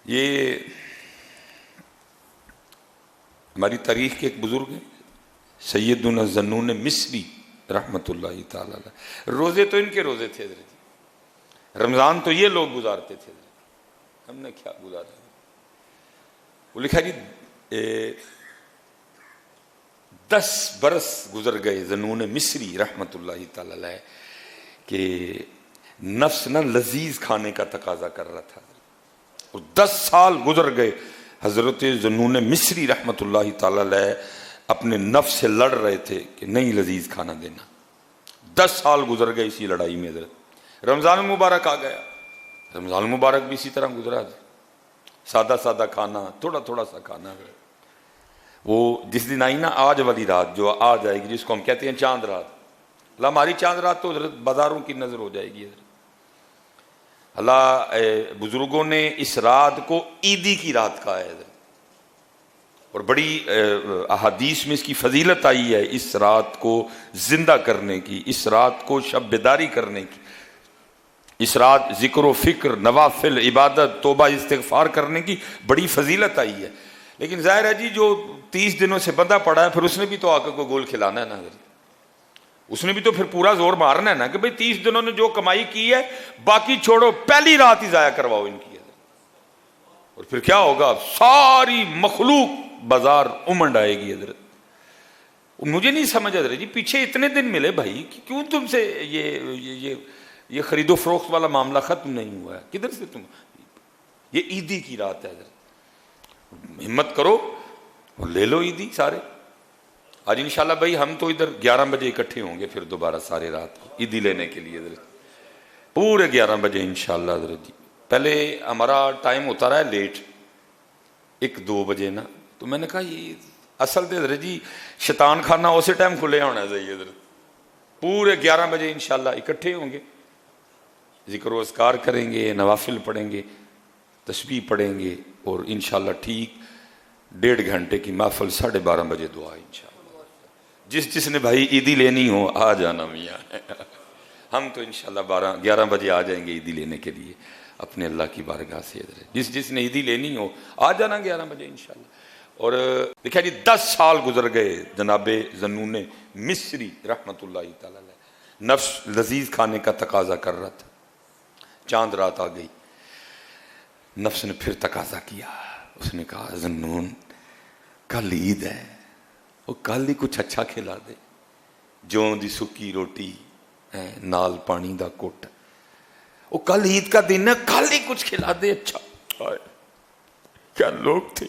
ये हमारी तारीख के एक बुजुर्ग हैं सैयदुना ज़न्नून मिस्री रहमतुल्लाहि ताला अलैह। रोज़े तो इनके रोज़े थे, रमज़ान तो ये लोग गुजारते थे, हमने क्या गुजारा। वो लिखा जी 10 बरस गुजर गए ज़न्नून मिस्री रहमतुल्लाहि ताला अलैह कि नफ्स ना लजीज खाने का तकाजा कर रहा था। और 10 साल गुजर गए हजरत ज़न्नून मिस्री रहमतुल्लाहि ताला अलैह अपने नफ्स से लड़ रहे थे कि नहीं लजीज खाना देना। 10 साल गुजर गए इसी लड़ाई में। रमज़ान मुबारक आ गया, रमज़ान मुबारक भी इसी तरह गुजरा, सादा सादा खाना, थोड़ा थोड़ा सा खाना। वो जिस दिन आई ना आज वाली रात जो आज आएगी, जिसको हम कहते हैं चांद रात, हमारी चांद रात तो बाजारों की नजर हो जाएगी। अल्लाह बुजुर्गों ने इस रात को ईदी की रात कहा है और बड़ी अहादीस में इसकी फजीलत आई है, इस रात को जिंदा करने की, इस रात को शब बेदारी करने की, इस रात जिक्र फिक्र नवाफिल इबादत तोबा इस्तिगफार करने की बड़ी फजीलत आई है। लेकिन जाहिर है जी जो 30 दिनों से बंधा पड़ा है, फिर उसने भी तो आकर को गोल खिलाना है ना, उसने भी तो फिर पूरा जोर मारना है ना कि भाई 30 दिनों ने जो कमाई की है बाकी छोड़ो, पहली रात ही जाया करवाओ इनकी। और फिर क्या होगा, सारी मखलूक बाजार उमंड आएगी। हजरत मुझे नहीं समझ हजरत जी, पीछे इतने दिन मिले भाई कि क्यों तुमसे ये खरीदो फरोख्त वाला मामला खत्म नहीं हुआ है, किधर से तुम, ये ईदी की रात है हजरत, हिम्मत करो और ले लो ईदी सारे। आज इंशाल्लाह भाई हम तो इधर 11 बजे इकट्ठे होंगे फिर दोबारा सारे रात को ईदी लेने के लिए हजरत, पूरे 11 बजे इंशाल्लाह हजरत जी। पहले हमारा टाइम होता रहा है लेट 1-2 बजे ना, तो मैंने कहा ये असल तो हजरत जी शैतान खाना उसी टाइम खुले होना चाहिए हजरत। पूरे 11 बजे इंशाल्लाह इकट्ठे होंगे, जिक्र व अस्कार करेंगे, नवाफिल पढ़ेंगे, तस्बीह पढ़ेंगे और इंशाल्लाह ठीक 1.5 घंटे की महफिल 12:30 बजे दुआ इंशाल्लाह। जिसने भाई ईदी लेनी हो आ जाना मियाँ, हम तो इंशाल्लाह 11 बजे आ जाएंगे ईदी लेने के लिए अपने अल्लाह की बारगाह से। जिसने ईदी लेनी हो आ जाना 11 बजे इंशाल्लाह। और देखिए जी 10 साल गुजर गए जनाबे ज़न्नून मिस्री रहमतुल्लाहि ताला अलैह, नफ्स लजीज खाने का तकाजा कर रहा था। चांद रात आ गई, नफ्स ने फिर तकाजा किया, उसने कहा ज़न्नून कल ईद है, वो कल ही कुछ अच्छा खिला दे, जौं दी सुक्की रोटी है नाल पानी दा घुट, वो कल ईद का दिन है, कल ही कुछ खिला दे अच्छा। क्या लोग थे,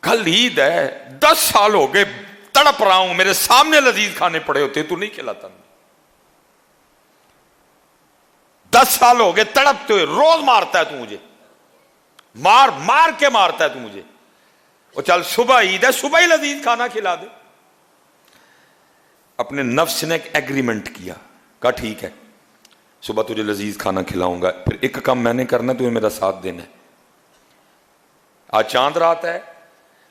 कल ईद है, 10 साल हो गए तड़प रहा हूं, मेरे सामने लजीज खाने पड़े होते तू नहीं खिलाता। 10 साल हो गए तड़पते हुए, रोज मारता है तू मुझे, मार मार के मारता है तू मुझे, और चल सुबह ईद है, सुबह ही लजीज खाना खिला दे। अपने नफ्स ने एक एग्रीमेंट किया, कहा ठीक है सुबह तुझे लजीज खाना खिलाऊंगा, फिर एक काम मैंने करना, तुझे मेरा साथ देना है। आज चांद रात है,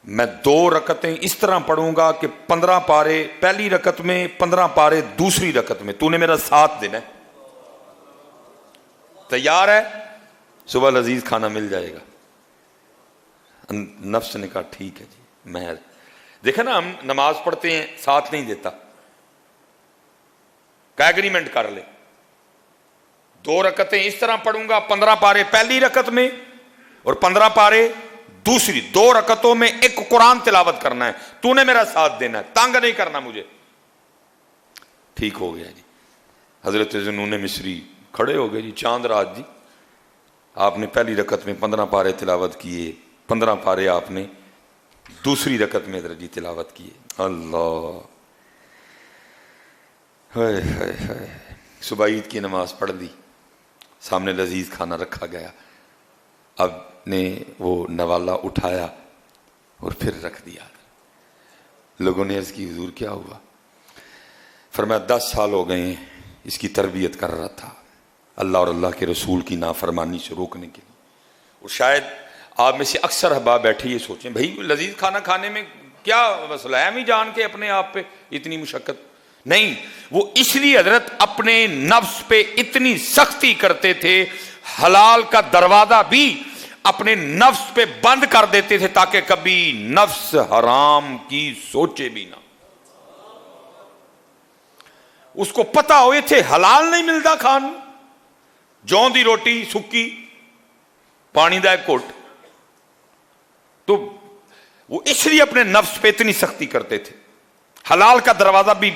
मैं 2 रकतें इस तरह पढ़ूंगा कि 15 पारे पहली रकत में, 15 पारे दूसरी रकत में, तूने मेरा साथ देना है। तैयार है? सुबह लजीज खाना मिल जाएगा। नफ्स ने कहा ठीक है जी। मैं देखा ना, हम नमाज पढ़ते हैं साथ नहीं देता, क्या एग्रीमेंट कर ले, 2 रकतें इस तरह पढ़ूंगा, 15 पारे पहली रकत में और 15 पारे दूसरी, 2 रकतों में एक कुरान तिलावत करना है, तूने मेरा साथ देना है, तंग नहीं करना मुझे। ठीक हो गया जी। हजरत ज़न्नून मिस्री खड़े हो गए जी, चांद रात जी, आपने पहली रकत में 15 पारे तिलावत किए, 15 पारे आपने दूसरी रकत में जी तिलावत किए। अल्लाह, हाय हाय हाय। सुबह ईद की नमाज पढ़ ली, सामने लजीज खाना रखा गया, अब ने वो नवाला उठाया और फिर रख दिया। लोगों ने अर्ज की हुजूर क्या हुआ? फरमाया 10 साल हो गए इसकी तरबियत कर रहा था अल्लाह और अल्लाह के रसूल की नाफरमानी से रोकने के लिए। और शायद आप में से अक्सर अहबाब बैठे ये सोचें भाई लजीज खाना खाने में क्या मसला है, हम ही जान के अपने आप पे इतनी मुशक्कत नहीं। वो इसलिए हजरत अपने नफ्स पे इतनी सख्ती करते थे, हलाल का दरवाजा भी अपने नफ्स पे बंद कर देते थे ताकि कभी नफ्स हराम की सोचे भी ना। उसको पता हो इत्थे हलाल नहीं मिलता खान, जौ दी रोटी सुक्की पानी दा एक घुट, तो वो इसलिए अपने नफ्स पे इतनी सख्ती करते थे, हलाल का दरवाजा भी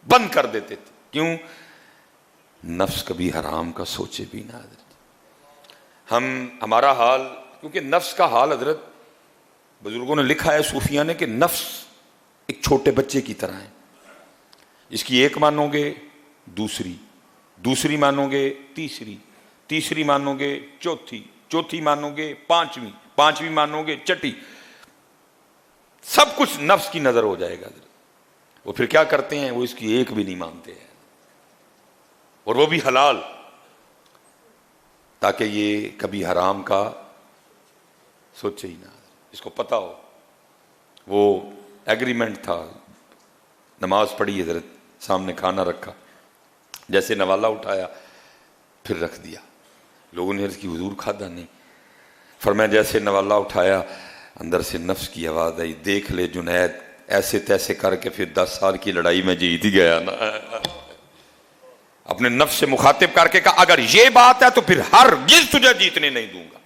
बंद कर देते थे। क्यों? नफ्स कभी हराम का सोचे भी ना। हमारा हाल, क्योंकि नफ्स का हाल हजरत बुजुर्गों ने लिखा है, सूफिया ने, कि नफ्स एक छोटे बच्चे की तरह है। इसकी एक मानोगे दूसरी, दूसरी मानोगे तीसरी, तीसरी मानोगे चौथी, चौथी मानोगे पांचवी, पांचवी मानोगे छठी, सब कुछ नफ्स की नजर हो जाएगा। वो फिर क्या करते हैं, वो इसकी एक भी नहीं मानते हैं, और वो भी हलाल, ताकि ये कभी हराम का सोचे ही ना। इसको पता हो, वो एग्रीमेंट था, नमाज पढ़ी, हजरत सामने खाना रखा, जैसे नवाला उठाया फिर रख दिया। लोगों ने अर्ज की, हुजूर खादा नहीं? फरमाया जैसे नवाला उठाया अंदर से नफ्स की आवाज आई, देख ले जुनैद, ऐसे तैसे करके फिर 10 साल की लड़ाई में जीत ही गया ना। अपने नफ्स से मुखातिब करके कहा, अगर ये बात है तो फिर हरगिज़ तुझे जीतने नहीं दूंगा।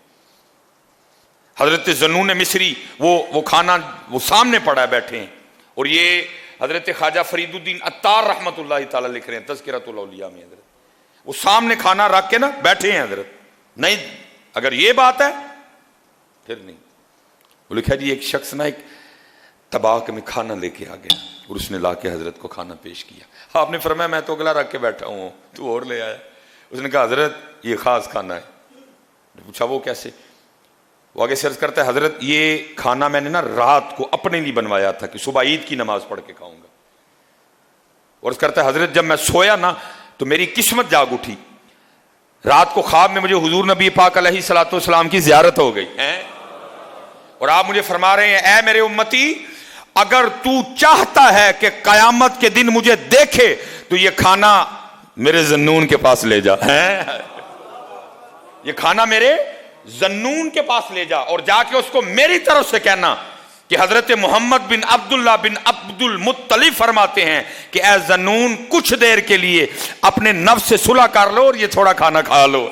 हजरत ज़न्नून मिस्री वो खाना वो सामने पड़ा है, बैठे हैं, और ये हजरत ख्वाजा फरीदुद्दीन अत्तार रहमतुल्लाह ताला लिख रहे हैं तज़किरतुल औलिया में, हजरत वो सामने खाना रख के ना बैठे हैं हजरत, नहीं अगर ये बात है फिर नहीं। वो लिखा जी एक शख्स ना एक तबाक में खाना लेके आ गया, और उसने लाके हजरत को खाना पेश किया। आपने फरमाया मैं तो अगला रख के बैठा हूँ, तू और ले आया। उसने कहा हजरत ये खास खाना है। पूछा वो कैसे? वो आगे सर्च करता है, हजरत ये खाना मैंने ना रात को अपने लिए बनवाया था कि सुबह ईद की नमाज पढ़ के खाऊंगा। और करता है हजरत जब मैं सोया ना तो मेरी किस्मत जाग उठी, रात को ख्वाब में मुझे हुजूर नबी पाक अलैहिस्सलातु वस्सलाम की ज़ियारत हो गई है, और आप मुझे फरमा रहे हैं ऐ मेरे उम्मती, अगर तू चाहता है कि कयामत के दिन मुझे देखे तो ये खाना मेरे ज़न्नून के पास ले जा, है ये खाना मेरे ज़न्नून के पास ले जा, और जाके उसको मेरी तरफ से कहना कि हजरत मोहम्मद बिन अब्दुल्ला बिन अब्दुल मुत्तलिब फरमाते हैं कि ऐ ज़न्नून कुछ देर के लिए अपने नफ्स से सुलह कर लो और ये थोड़ा खाना खा लो।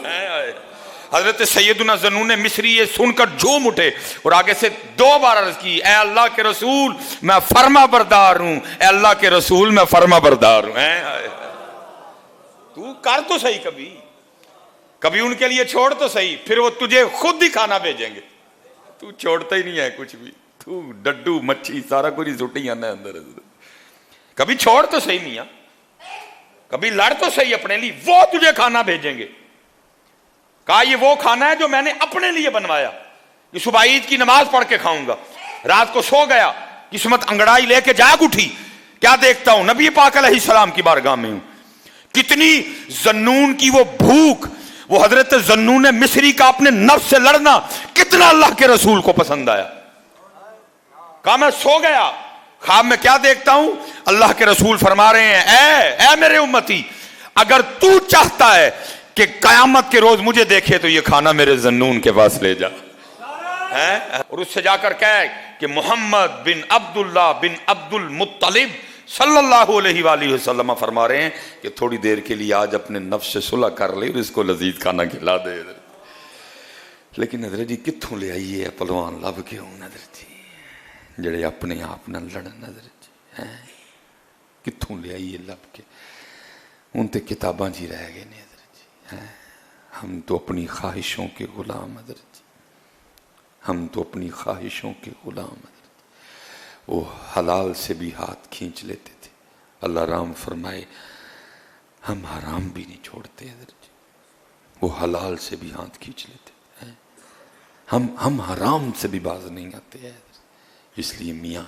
हजरत सैयदुना ज़न्नून मिस्री ये सुनकर झूम उठे और आगे से 2 बार अर्ज की, ऐ अल्लाह के रसूल मैं फर्मा बरदार हूं, ऐ अल्लाह के रसूल मैं फर्मा बरदार हूं। तू कर तो सही, कभी कभी उनके लिए छोड़ तो सही, फिर वो तुझे खुद ही खाना भेजेंगे। तू छोड़ता ही नहीं है कुछ भी, तू डड्डू मच्छी सारा कुछ सुटी आना अंदर। कभी छोड़ तो सही मियां, कभी लड़ तो सही अपने लिए, वो तुझे खाना भेजेंगे। कहा ये वो खाना है जो मैंने अपने लिए बनवाया, कि सुबह ईद की नमाज पढ़ के खाऊंगा। रात को सो गया, किस्मत अंगड़ाई लेके जाग उठी, क्या देखता हूं नबी पाक अलैहिस्सलाम की बारगाह में हूं। कितनी ज़न्नून की वो भूख, वो हजरत ज़न्नून मिस्री का अपने नफ्स से लड़ना कितना अल्लाह के रसूल को पसंद आया। कहा मैं सो गया, ख्वाब में क्या देखता हूं, अल्लाह के रसूल फरमा रहे हैं ऐ मेरे उम्मती, अगर तू चाहता है कि कयामत के रोज मुझे देखे तो ये खाना मेरे ज़न्नून के पास ले जा, है? और उससे जाकर कह कि मोहम्मद बिन अब्दुल्ला बिन अब्दुल मुत्तलिब सल्लल्लाहु अलैहि वसल्लम फरमा रहे हैं कि थोड़ी देर के लिए आज अपने नफ्स से सुलह कर ले और इसको लजीज खाना खिला दे। लेकिन हजरत जी कित्थों ले आइए पहलवान लब के हूं हजरत जी, जड़े अपने आप न लड़न हजरत जी, हैं कित्थों ले आइए लब के, उन ते किताबां जी रह गए ने हजरत जी, हैं हम तो अपनी ख्वाहिशों के गुलाम हजरत जी, हम तो अपनी ख्वाहिशों के गुलाम। वो हलाल से भी हाथ खींच लेते थे, अल्लाह राम फरमाए हम हराम भी नहीं छोड़ते हजरत जी, वो हलाल से भी हाथ खींच लेते हैं, हम हराम से भी बाज नहीं आते हैं। इसलिए मियाँ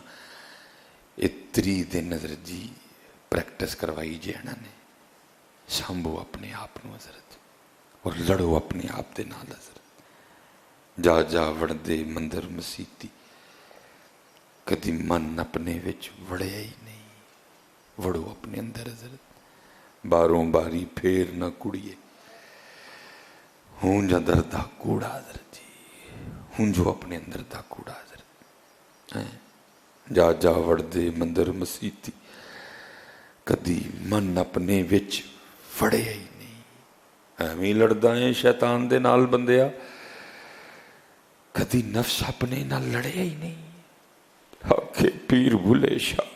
इतनी दिन हजरत जी प्रैक्टिस करवाई जे ने, संभो अपने आप को हजरत और लड़ो अपने आप के नाल हजरत, जा जा वड़दे मंदिर मसीती, कदी मन अपने विच वड़िया ही नहीं, वड़ो अपने अंदर हजरत, बारों बारी फेर ना कुड़िए, हूं जा दर्द दा कूड़ा दर्जी, हूं जो अपने अंदर दा कूड़ा दर्जी। जा जा वड़दे मंदिर मसीती, कदी मन अपने विच फड़िया ही नहीं। एवें लड़दा है शैतान दे नाल बंदिया, कदी नफ्स अपने नाल लड़िया ही नहीं। आखे पीर भुले शाह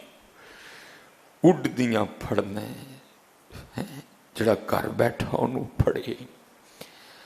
उड़दियां फड़ना, जड़ा घर बैठा उन्होंने फड़े।